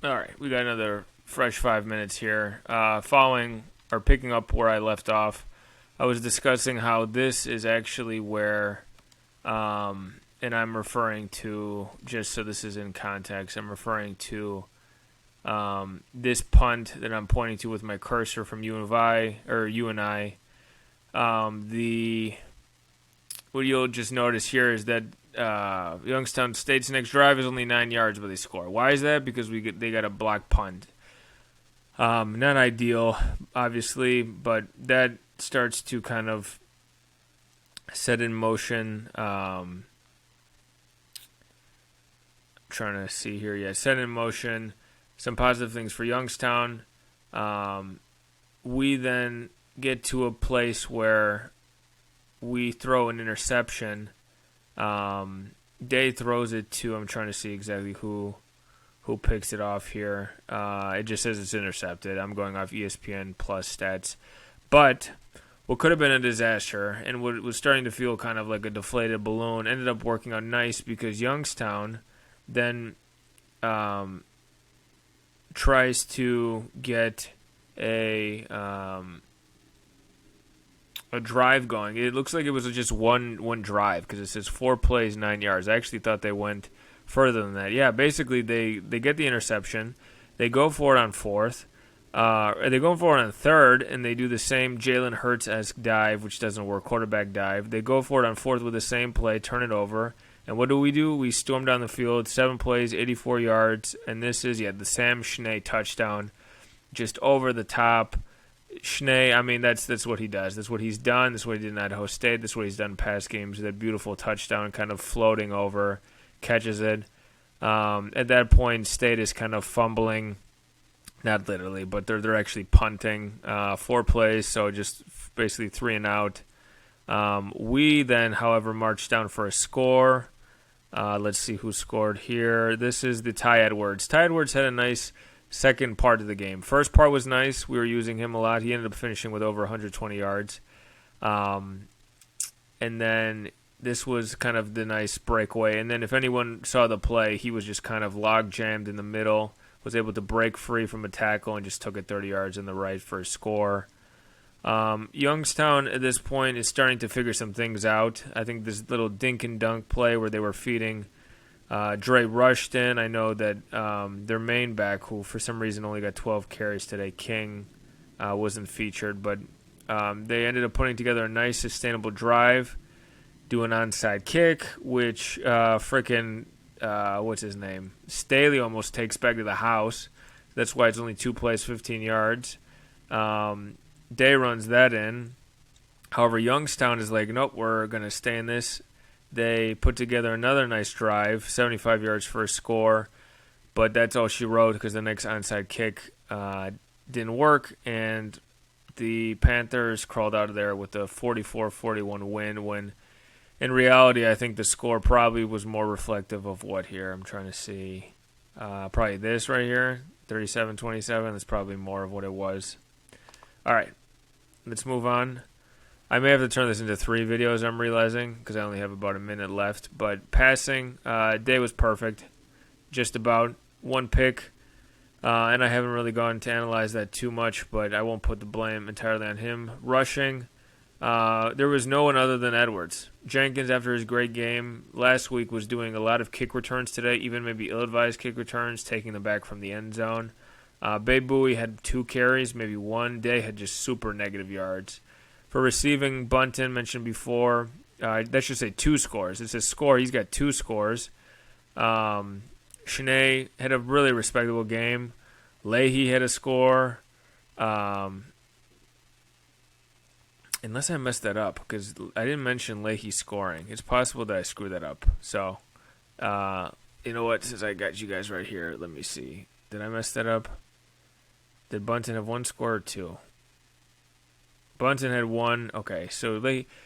All right, we got another fresh 5 minutes here. Following or picking up where I left off, I was discussing how this is actually where, and I'm referring to, just so this is in context, I'm referring to this punt that I'm pointing to with my cursor from UNI, or UNI. The What you'll just notice here is that Youngstown State's next drive is only 9 yards, but they score. Why is that? Because they got a block punt. Not ideal, obviously, but that starts to kind of set in motion. Trying to see here, yeah, set in motion some positive things for Youngstown. We then get to a place where we throw an interception. Day throws it to, I'm trying to see exactly who picks it off here. It just says it's intercepted. I'm going off ESPN Plus stats. But what could have been a disaster and what was starting to feel kind of like a deflated balloon ended up working out nice because Youngstown then tries to get a drive going. It looks like it was just one drive because it says 4 plays, 9 yards. I actually thought they went further than that. Yeah, basically they get the interception. They go for it on fourth. They go for it on third, and they do the same Jalen Hurts-esque dive, which doesn't work, quarterback dive. They go for it on fourth with the same play, turn it over. And what do? We storm down the field, 7 plays, 84 yards, and this is, the Sam Schnee touchdown, just over the top. Schnee, I mean, that's what he does. That's what he's done. That's what he did in Idaho State. That's what he's done in past games. That beautiful touchdown kind of floating over, catches it. At that point, State is kind of fumbling, not literally, but they're actually punting 4 plays, so just basically 3 and out. We then, however, march down for a score. Let's see who scored here. This is the Ty Edwards. Ty Edwards had a nice second part of the game. First part was nice. We were using him a lot. He ended up finishing with over 120 yards. And then this was kind of the nice breakaway. And then if anyone saw the play, he was just kind of log jammed in the middle, was able to break free from a tackle and just took it 30 yards in the right for a score. Youngstown at this point is starting to figure some things out. I think this little dink and dunk play where they were feeding Dre Rushton. I know that their main back, who for some reason only got 12 carries today, King, wasn't featured, but they ended up putting together a nice sustainable drive, do an onside kick, which what's his name? Staley almost takes back to the house. That's why it's only 2 plays, 15 yards. Day runs that in. However, Youngstown is like, nope, we're going to stay in this. They put together another nice drive, 75 yards for a score, but that's all she wrote because the next onside kick didn't work, and the Panthers crawled out of there with a 44-41 win when in reality I think the score probably was more reflective of what here. I'm trying to see. Probably this right here, 37-27. That's probably more of what it was. All right, let's move on. I may have to turn this into 3 videos, I'm realizing, because I only have about a minute left. But passing, Day was perfect. Just about 1 pick. And I haven't really gone to analyze that too much, but I won't put the blame entirely on him. Rushing, there was no one other than Edwards. Jenkins, after his great game last week, was doing a lot of kick returns today, even maybe ill-advised kick returns, taking them back from the end zone. Babe Bowie had 2 carries, maybe 1. Day had just super negative yards. For receiving, Bunton, mentioned before, that should say 2 scores. It says score. He's got 2 scores. Schnee had a really respectable game. Leahy had a score. Unless I messed that up, because I didn't mention Leahy scoring. It's possible that I screwed that up. So, you know what? Since I got you guys right here, let me see. Did I mess that up? Did Bunton have 1 score or 2? Bunton had 1. Okay, so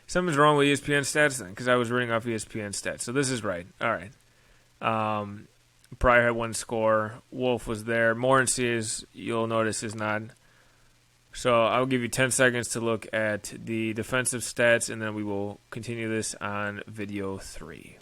something's wrong with ESPN stats then, because I was reading off ESPN stats. So this is right. All right. Pryor had 1 score. Wolf was there. Morency, as you'll notice, is not. So I'll give you 10 seconds to look at the defensive stats, and then we will continue this on video 3.